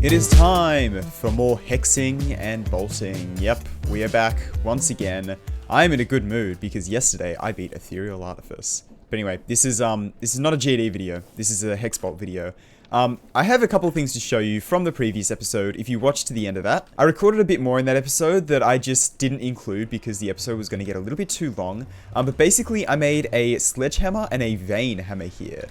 It is time for more hexing and bolting. Yep, we are back once again. I'm in a good mood because yesterday I beat Ethereal Artifice. But anyway, this is not a GD video. This is a HexBolt video. I have a couple things to show you from the previous episode if you watched to the end of that. I recorded a bit more in that episode that I just didn't include because the episode was going to get a little bit too long. But basically I made a sledgehammer and a vein hammer here.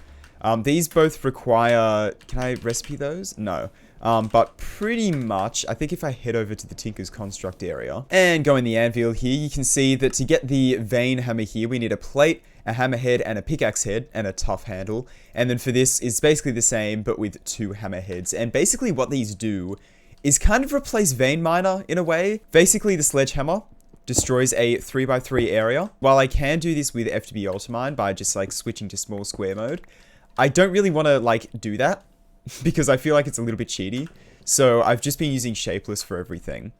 These both require... Can I recipe those? No. But pretty much, I think if I head over to the Tinker's Construct area and go in the anvil here, you can see that to get the vein hammer here, we need a plate, a hammerhead, and a pickaxe head, and a tough handle. And then for this, it's basically the same, but with two hammerheads. And basically what these do is kind of replace vein miner in a way. Basically, the sledgehammer destroys a 3x3 area. While I can do this with FTB Ultimine by just like switching to small square mode, I don't really want to like do that because I feel like it's a little bit cheaty. So I've just been using shapeless for everything.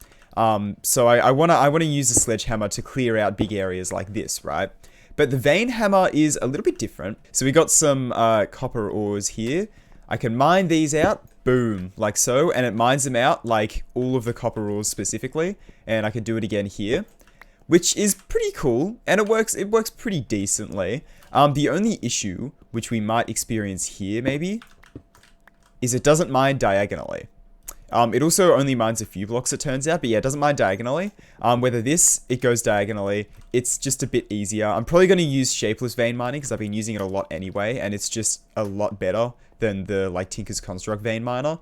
So I wanna use the sledgehammer to clear out big areas like this, right? But the vein hammer is a little bit different. So we got some copper ores here. I can mine these out, boom, like so, and it mines them out like all of the copper ores specifically. And I can do it again here, which is pretty cool, and it works pretty decently. The only issue, which we might experience here maybe, is it doesn't mine diagonally. It also only mines a few blocks, it turns out, but yeah, it doesn't mine diagonally. Whether this, it goes diagonally, it's just a bit easier. I'm probably going to use shapeless vein mining because I've been using it a lot anyway, and it's just a lot better than the like Tinker's Construct vein miner.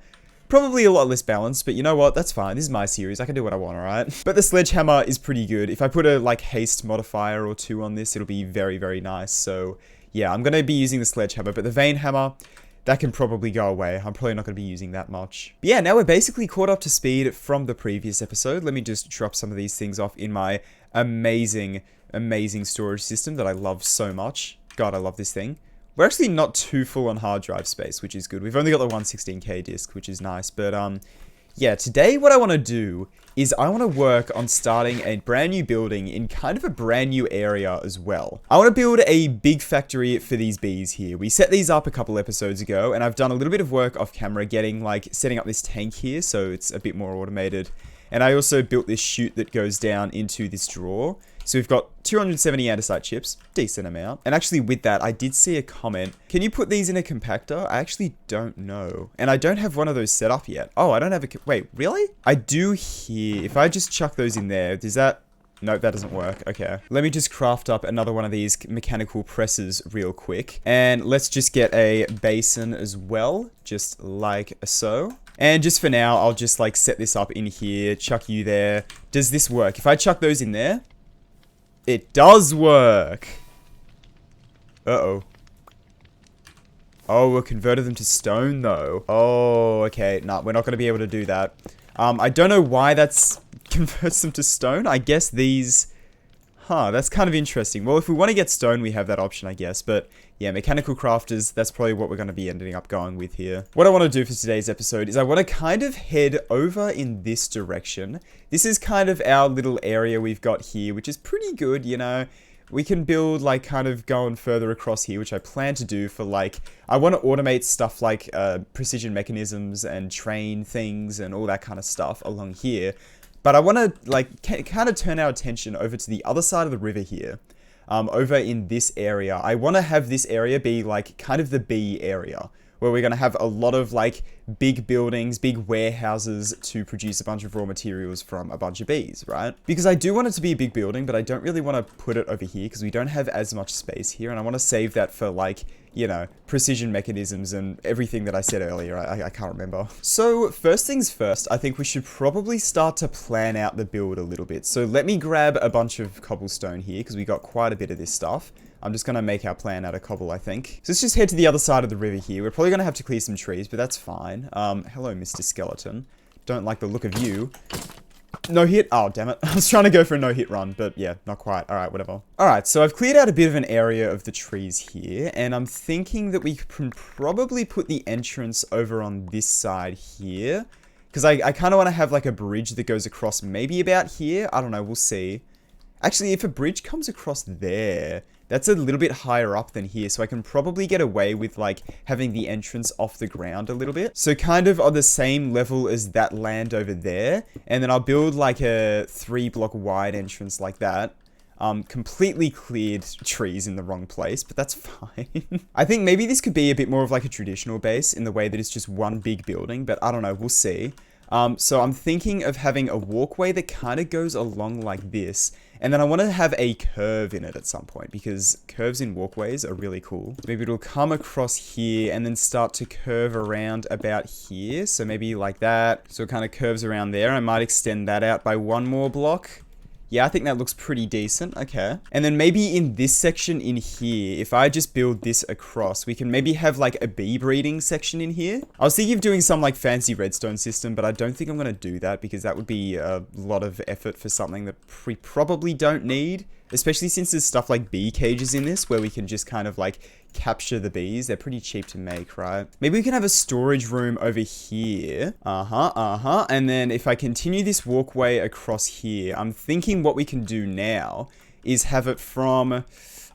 Probably a lot less balanced, but you know what? That's fine. This is my series. I can do what I want, alright? But the sledgehammer is pretty good. If I put a like haste modifier or two on this, it'll be very, very nice. So yeah, I'm going to be using the sledgehammer, but the vein hammer, that can probably go away. I'm probably not going to be using that much. But yeah, now we're basically caught up to speed from the previous episode. Let me just drop some of these things off in my amazing, amazing storage system that I love so much. God, I love this thing. We're actually not too full on hard drive space, which is good. We've only got the 116K disk, which is nice. But yeah, today what I want to do is I want to work on starting a brand new building in kind of a brand new area as well. I want to build a big factory for these bees here. We set these up a couple episodes ago, and I've done a little bit of work off camera setting up this tank here so it's a bit more automated. And I also built this chute that goes down into this drawer. So we've got 270 andesite chips, decent amount. And actually with that, I did see a comment. Can you put these in a compactor? I actually don't know. And I don't have one of those set up yet. Oh, I don't have a, wait, really? I do here. If I just chuck those in there, does that, nope, that doesn't work. Okay. Let me just craft up another one of these mechanical presses real quick. And let's just get a basin as well, just like so. And just for now, I'll just like set this up in here, chuck you there. Does this work? If I chuck those in there, it does work. Uh-oh. Oh, we'll convert them to stone though. Oh, okay. Nah, we're not going to be able to do that. I don't know why that's converts them to stone. I guess these... Huh, that's kind of interesting. Well, if we want to get stone, we have that option, I guess. But yeah, mechanical crafters, that's probably what we're going to be ending up going with here. What I want to do for today's episode is I want to kind of head over in this direction. This is kind of our little area we've got here, which is pretty good, you know. We can build like kind of going further across here, which I plan to do for like, I want to automate stuff like precision mechanisms and train things and all that kind of stuff along here. But I want to like kind of turn our attention over to the other side of the river here. Over in this area. I want to have this area be like kind of the bee area, where we're going to have a lot of like big buildings, big warehouses to produce a bunch of raw materials from a bunch of bees, right? Because I do want it to be a big building, but I don't really want to put it over here because we don't have as much space here, and I want to save that for like, you know, precision mechanisms and everything that I said earlier. I can't remember. So first things first, I think we should probably start to plan out the build a little bit. So let me grab a bunch of cobblestone here because we got quite a bit of this stuff. I'm just going to make our plan out of cobble, I think. So let's just head to the other side of the river here. We're probably going to have to clear some trees, but that's fine. Hello, Mr. Skeleton. Don't like the look of you. No hit? Oh, damn it. I was trying to go for a no hit run, but yeah, not quite. Alright, whatever. Alright, so I've cleared out a bit of an area of the trees here, and I'm thinking that we can probably put the entrance over on this side here. Because I kind of want to have like a bridge that goes across maybe about here. I don't know, we'll see. Actually, if a bridge comes across there, that's a little bit higher up than here, so I can probably get away with like having the entrance off the ground a little bit. So kind of on the same level as that land over there, and then I'll build like a 3-block wide entrance like that. Completely cleared trees in the wrong place, but that's fine. I think maybe this could be a bit more of like a traditional base in the way that it's just one big building, but I don't know, we'll see. So I'm thinking of having a walkway that kind of goes along like this, and then I want to have a curve in it at some point, because curves in walkways are really cool. Maybe it'll come across here and then start to curve around about here, so maybe like that. So it kind of curves around there. I might extend that out by 1 more block. Yeah, I think that looks pretty decent. Okay. And then maybe in this section in here, if I just build this across, we can maybe have like a bee breeding section in here. I was thinking of doing some like fancy redstone system, but I don't think I'm going to do that because that would be a lot of effort for something that we probably don't need. Especially since there's stuff like bee cages in this where we can just kind of like capture the bees. They're pretty cheap to make, right? Maybe we can have a storage room over here. And then if I continue this walkway across here, I'm thinking what we can do now is have it from,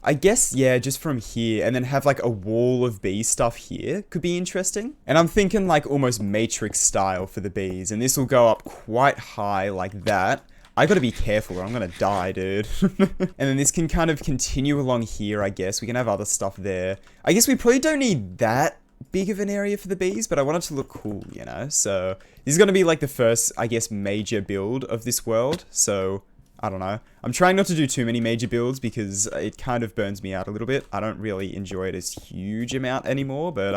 I guess, yeah, just from here, and then have like a wall of bee stuff here. Could be interesting. And I'm thinking like almost Matrix style for the bees, and this will go up quite high like that. I gotta be careful or I'm gonna die, dude. And then this can kind of continue along here, I guess. We can have other stuff there. I guess we probably don't need that big of an area for the bees, but I want it to look cool, you know? So this is gonna be like the first, I guess, major build of this world. So I don't know. I'm trying not to do too many major builds because it kind of burns me out a little bit. I don't really enjoy it as huge amount anymore, but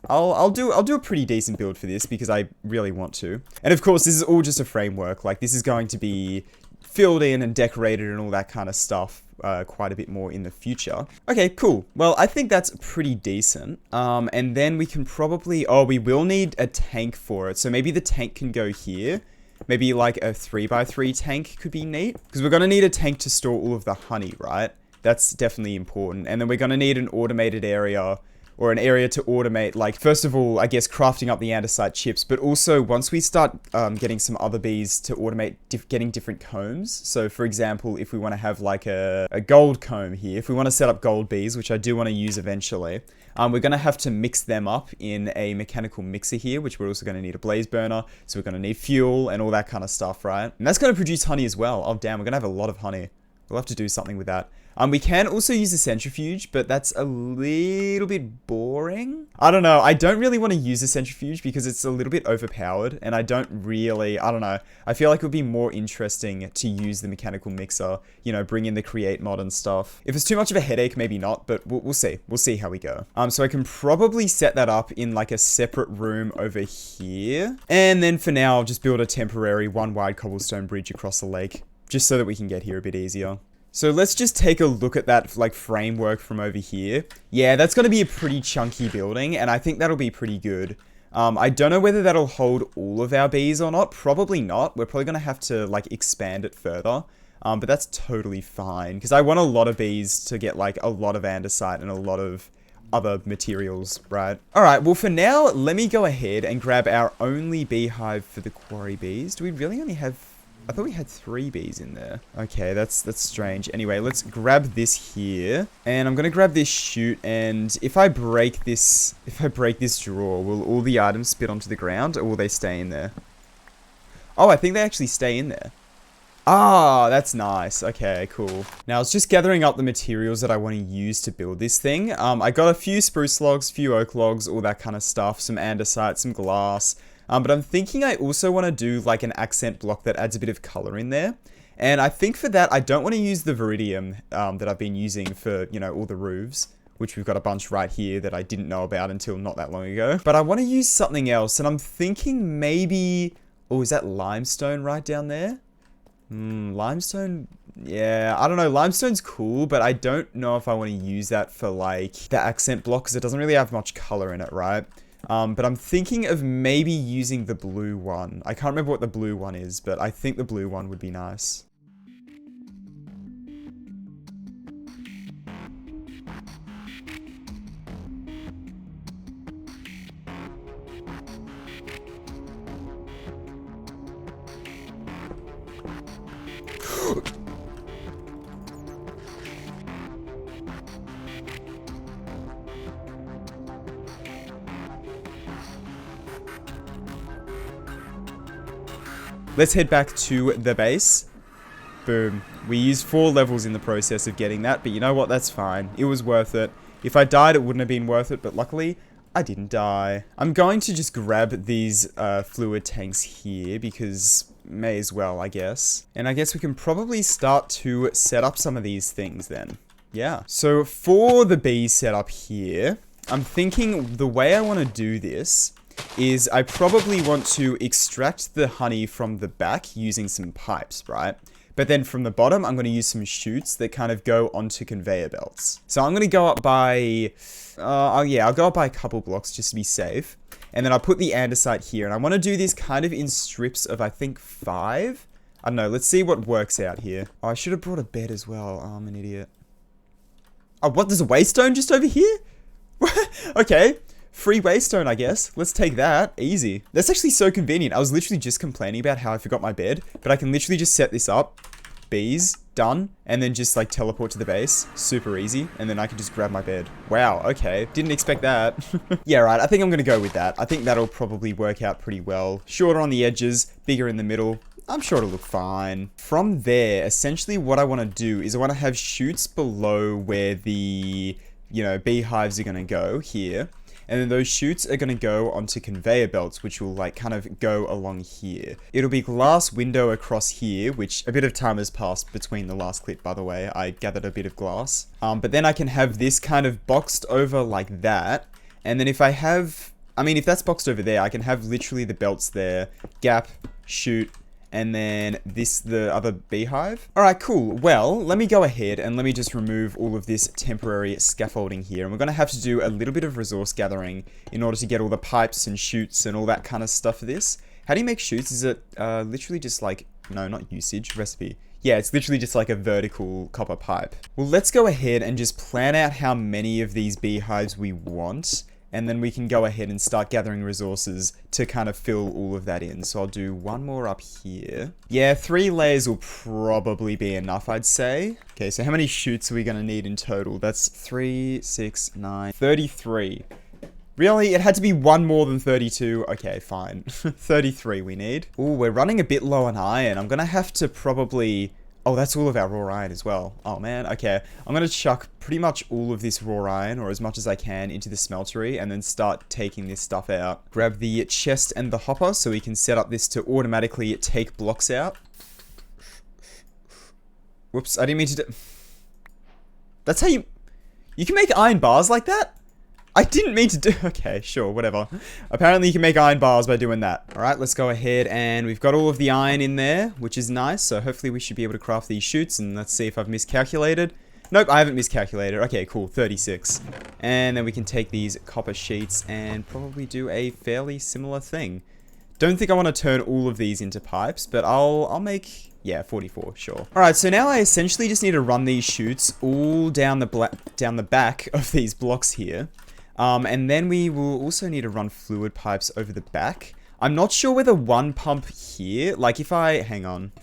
I'll do a pretty decent build for this because I really want to. And of course, this is all just a framework. Like, this is going to be filled in and decorated and all that kind of stuff quite a bit more in the future. Okay, cool. Well, I think that's pretty decent. And then we can probably... Oh, we will need a tank for it. So maybe the tank can go here. Maybe like a 3x3 tank could be neat. Because we're going to need a tank to store all of the honey, right? That's definitely important. And then we're going to need an automated area... or an area to automate, like, first of all, I guess, crafting up the andesite chips, but also once we start getting some other bees to automate getting different combs. So, for example, if we want to have, like, a gold comb here, if we want to set up gold bees, which I do want to use eventually, we're going to have to mix them up in a mechanical mixer here, which we're also going to need a blaze burner, so we're going to need fuel and all that kind of stuff, right? And that's going to produce honey as well. Oh, damn, we're going to have a lot of honey. We'll have to do something with that. We can also use a centrifuge, but that's a little bit boring. I don't know. I don't really want to use a centrifuge because it's a little bit overpowered, and I don't know. I feel like it would be more interesting to use the mechanical mixer, you know, bring in the create mod and stuff. If it's too much of a headache, maybe not, but we'll see. We'll see how we go. So I can probably set that up in like a separate room over here. And then for now, I'll just build a temporary 1 wide cobblestone bridge across the lake, just so that we can get here a bit easier. So let's just take a look at that like framework from over here. Yeah, that's going to be a pretty chunky building, and I think that'll be pretty good. I don't know whether that'll hold all of our bees or not. Probably not. We're probably going to have to like expand it further. But that's totally fine, because I want a lot of bees to get like a lot of andesite and a lot of other materials, right? Alright, well for now, let me go ahead and grab our only beehive for the quarry bees. Do we really only have... I thought we had 3 bees in there. Okay, that's strange. Anyway, let's grab this here. And I'm gonna grab this chute, and if I break this drawer, will all the items spit onto the ground, or will they stay in there? Oh, I think they actually stay in there. Ah, that's nice. Okay, cool. Now, I was just gathering up the materials that I want to use to build this thing. I got a few spruce logs, few oak logs, all that kind of stuff, some andesite, some glass. But I'm thinking I also want to do like an accent block that adds a bit of color in there. And I think for that, I don't want to use the Viridium that I've been using for, you know, all the roofs, which we've got a bunch right here that I didn't know about until not that long ago. But I want to use something else, and I'm thinking maybe... Oh, is that limestone right down there? Limestone... Yeah, I don't know. Limestone's cool, but I don't know if I want to use that for like the accent block, because it doesn't really have much color in it, right? But I'm thinking of maybe using the blue one. I can't remember what the blue one is, but I think the blue one would be nice. Let's head back to the base. Boom. We used 4 levels in the process of getting that, but you know what? That's fine. It was worth it. If I died, it wouldn't have been worth it, but luckily, I didn't die. I'm going to just grab these fluid tanks here because may as well, I guess. And I guess we can probably start to set up some of these things then. Yeah. So for the bee setup here, I'm thinking the way I want to do this is I probably want to extract the honey from the back using some pipes, right? But then from the bottom, I'm going to use some chutes that kind of go onto conveyor belts. So I'm going to go up by, I'll go up by a couple blocks just to be safe. And then I'll put the andesite here. And I want to do this kind of in strips of, I think, 5. I don't know. Let's see what works out here. Oh, I should have brought a bed as well. Oh, I'm an idiot. Oh, what? There's a waystone just over here? Okay. Free waystone, I guess. Let's take that. Easy. That's actually so convenient. I was literally just complaining about how I forgot my bed, but I can literally just set this up. Bees, done, and then just like teleport to the base. Super easy. And then I can just grab my bed. Wow, okay. Didn't expect that. Yeah, right. I think I'm gonna go with that. I think that'll probably work out pretty well. Shorter on the edges, bigger in the middle. I'm sure it'll look fine. From there, essentially what I want to do is I want to have chutes below where the, beehives are gonna go here. And then those chutes are going to go onto conveyor belts, which will like kind of go along here. It'll be glass window across here, which a bit of time has passed between the last clip, by the way. I gathered a bit of glass. But then I can have this kind of boxed over like that. And then if that's boxed over there, I can have literally the belts there, gap, chute, and then the other beehive. All right, cool. Well, let me go ahead and let me just remove all of this temporary scaffolding here. And we're gonna have to do a little bit of resource gathering in order to get all the pipes and chutes and all that kind of stuff for this. How do you make chutes? Is it literally just like, no, not usage, recipe. Yeah, it's literally just like a vertical copper pipe. Well, let's go ahead and just plan out how many of these beehives we want. And then we can go ahead and start gathering resources to kind of fill all of that in. So I'll do one more up here. Yeah, 3 layers will probably be enough, I'd say. Okay, so how many chutes are we going to need in total? That's 3, 6, 9, 33. Really? It had to be one more than 32? Okay, fine. 33 we need. Ooh, we're running a bit low on iron. I'm going to have to probably... Oh, that's all of our raw iron as well. Oh, man. Okay. I'm going to chuck pretty much all of this raw iron, or as much as I can, into the smeltery, and then start taking this stuff out. Grab the chest and the hopper, so we can set up this to automatically take blocks out. Whoops, I didn't mean to do... That's how you... You can make iron bars like that? I didn't mean to do... Okay, sure, whatever. Apparently you can make iron bars by doing that. Alright, let's go ahead, and we've got all of the iron in there, which is nice. So hopefully we should be able to craft these chutes, and let's see if I've miscalculated. Nope, I haven't miscalculated. Okay, cool, 36. And then we can take these copper sheets and probably do a fairly similar thing. Don't think I want to turn all of these into pipes, but I'll make... Yeah, 44, sure. Alright, so now I essentially just need to run these chutes all down the back of these blocks here. And then we will also need to run fluid pipes over the back. I'm not sure whether one pump here, like if I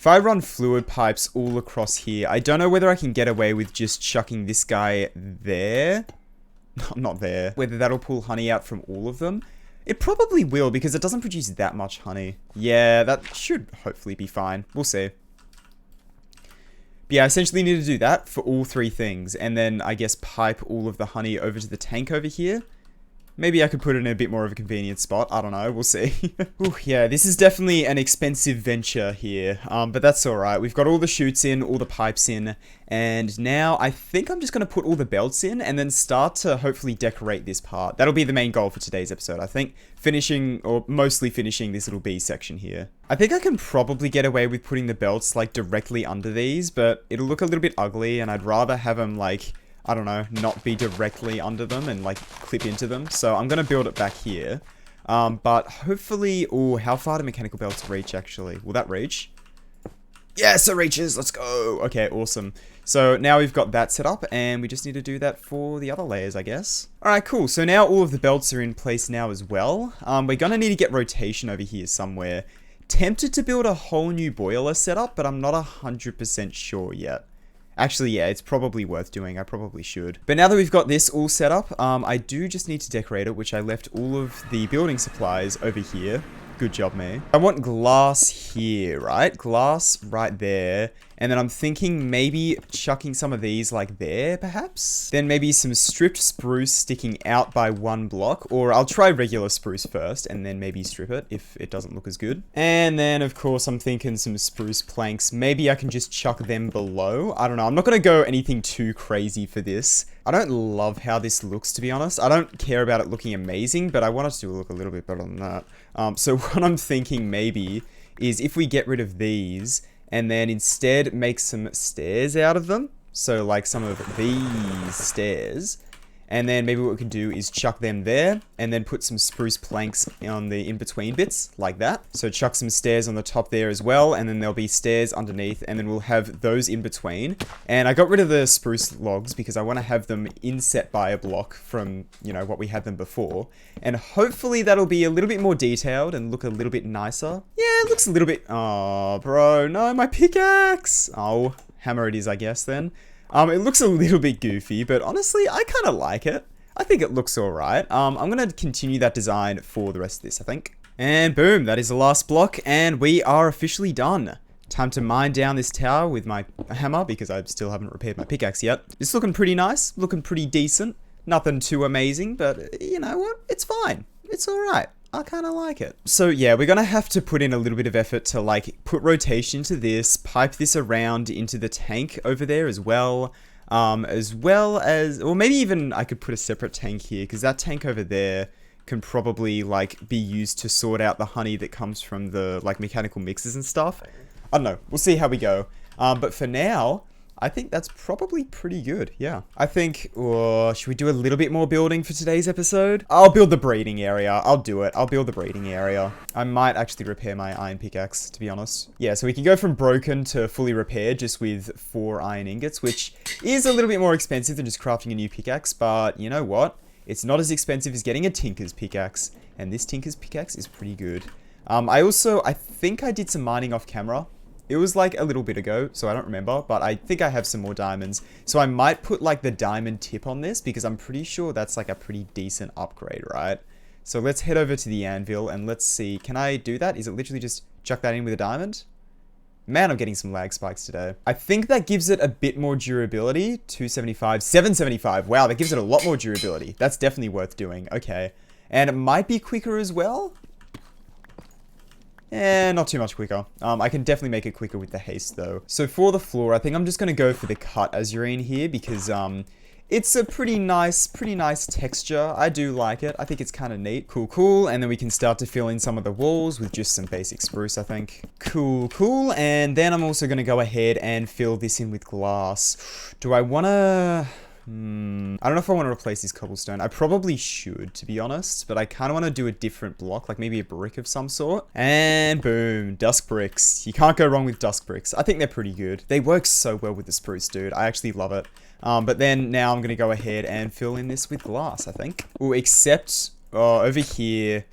run fluid pipes all across here, I don't know whether I can get away with just chucking this guy there. Not there. Whether that'll pull honey out from all of them. It probably will because it doesn't produce that much honey. Yeah, that should hopefully be fine. We'll see. But yeah, I essentially need to do that for all 3 things. And then, I guess, pipe all of the honey over to the tank over here. Maybe I could put it in a bit more of a convenient spot. I don't know. We'll see. Ooh, yeah, this is definitely an expensive venture here. But that's alright. We've got all the chutes in, all the pipes in. And now I think I'm just going to put all the belts in and then start to hopefully decorate this part. That'll be the main goal for today's episode, I think. Finishing, or mostly finishing this little B section here. I think I can probably get away with putting the belts like directly under these, but it'll look a little bit ugly and I'd rather have them like... I don't know, not be directly under them and like clip into them. So I'm going to build it back here. But hopefully, oh, how far do mechanical belts reach actually? Will that reach? Yes, it reaches. Let's go. Okay, awesome. So now we've got that set up and we just need to do that for the other layers, I guess. All right, cool. So now all of the belts are in place now as well. We're going to need to get rotation over here somewhere. Tempted to build a whole new boiler setup, but I'm not 100% sure yet. Actually, yeah, it's probably worth doing. I probably should. But now that we've got this all set up, I do just need to decorate it, which I left all of the building supplies over here. Good job, me. I want glass here, right? Glass right there. And then I'm thinking maybe chucking some of these like there, perhaps? Then maybe some stripped spruce sticking out by one block. Or I'll try regular spruce first and then maybe strip it if it doesn't look as good. And then, of course, I'm thinking some spruce planks. Maybe I can just chuck them below. I don't know. I'm not going to go anything too crazy for this. I don't love how this looks, to be honest. I don't care about it looking amazing, but I want it to look a little bit better than that. So what I'm thinking maybe is if we get rid of these and then instead make some stairs out of them. So like some of these stairs. And then maybe what we can do is chuck them there and then put some spruce planks on the in-between bits like that. So chuck some stairs on the top there as well. And then there'll be stairs underneath and then we'll have those in between. And I got rid of the spruce logs because I want to have them inset by a block from, you know, what we had them before. And hopefully that'll be a little bit more detailed and look a little bit nicer. Yeah, it looks a little bit... Oh, bro, no, my pickaxe. Oh, hammer it is, I guess, then. It looks a little bit goofy, but honestly, I kind of like it. I think it looks alright. I'm going to continue that design for the rest of this, I think. And boom, that is the last block, and we are officially done. Time to mine down this tower with my hammer, because I still haven't repaired my pickaxe yet. It's looking pretty nice, looking pretty decent. Nothing too amazing, but you know what? It's fine. It's alright. I kind of like it. So yeah, we're going to have to put in a little bit of effort to like put rotation to this, pipe this around into the tank over there as well as, or maybe even I could put a separate tank here because that tank over there can probably like be used to sort out the honey that comes from the like mechanical mixers and stuff. I don't know. We'll see how we go. But for now, I think that's probably pretty good, yeah. I think, should we do a little bit more building for today's episode? I'll build the breeding area. I'll do it. I'll build the breeding area. I might actually repair my iron pickaxe, to be honest. Yeah, so we can go from broken to fully repaired just with 4 iron ingots, which is a little bit more expensive than just crafting a new pickaxe, but you know what? It's not as expensive as getting a tinker's pickaxe, and this tinker's pickaxe is pretty good. I think I did some mining off camera. It was like a little bit ago, so I don't remember, but I think I have some more diamonds. So I might put like the diamond tip on this because I'm pretty sure that's like a pretty decent upgrade, right? So let's head over to the anvil and let's see. Can I do that? Is it literally just chuck that in with a diamond? Man, I'm getting some lag spikes today. I think that gives it a bit more durability. 275, 775. Wow, that gives it a lot more durability. That's definitely worth doing. Okay. And it might be quicker as well. Not too much quicker. I can definitely make it quicker with the haste though. So for the floor, I think I'm just going to go for the cut azurine here because it's a pretty nice texture. I do like it. I think it's kind of neat. Cool. And then we can start to fill in some of the walls with just some basic spruce, I think. Cool. And then I'm also going to go ahead and fill this in with glass. Do I want to... I don't know if I want to replace this cobblestone. I probably should, to be honest, but I kind of want to do a different block, like maybe a brick of some sort. And boom, dusk bricks. You can't go wrong with dusk bricks. I think they're pretty good. They work so well with the spruce, dude. I actually love it. But then now I'm going to go ahead and fill in this with glass, I think. Oh, except over here,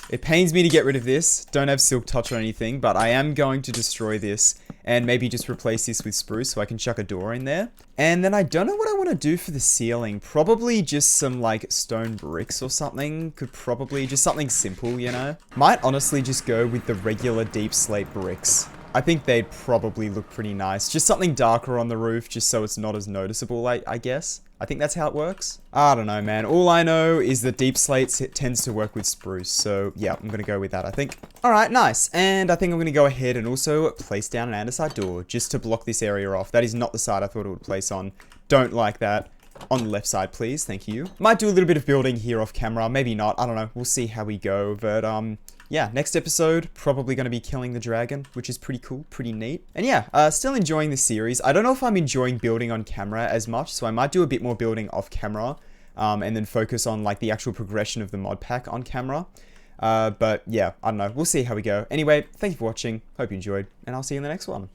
it pains me to get rid of this. Don't have silk touch or anything, but I am going to destroy this and maybe just replace this with spruce so I can chuck a door in there. And then I don't know what I want to do for the ceiling. Probably just some like stone bricks or something. Could probably just something simple, you know? Might honestly just go with the regular deep slate bricks. I think they'd probably look pretty nice. Just something darker on the roof just so it's not as noticeable, I guess. I think that's how it works. I don't know, man. All I know is that deep slate tends to work with spruce. So yeah, I'm going to go with that, I think. All right, nice. And I think I'm going to go ahead and also place down an andesite door just to block this area off. That is not the side I thought it would place on. Don't like that. On the left side, please. Thank you. Might do a little bit of building here off camera. Maybe not. I don't know. We'll see how we go. But yeah, next episode, probably going to be killing the dragon, which is pretty cool, pretty neat. And yeah, still enjoying this series. I don't know if I'm enjoying building on camera as much, so I might do a bit more building off camera, and then focus on like the actual progression of the mod pack on camera. But yeah, I don't know. We'll see how we go. Anyway, thank you for watching. Hope you enjoyed, and I'll see you in the next one.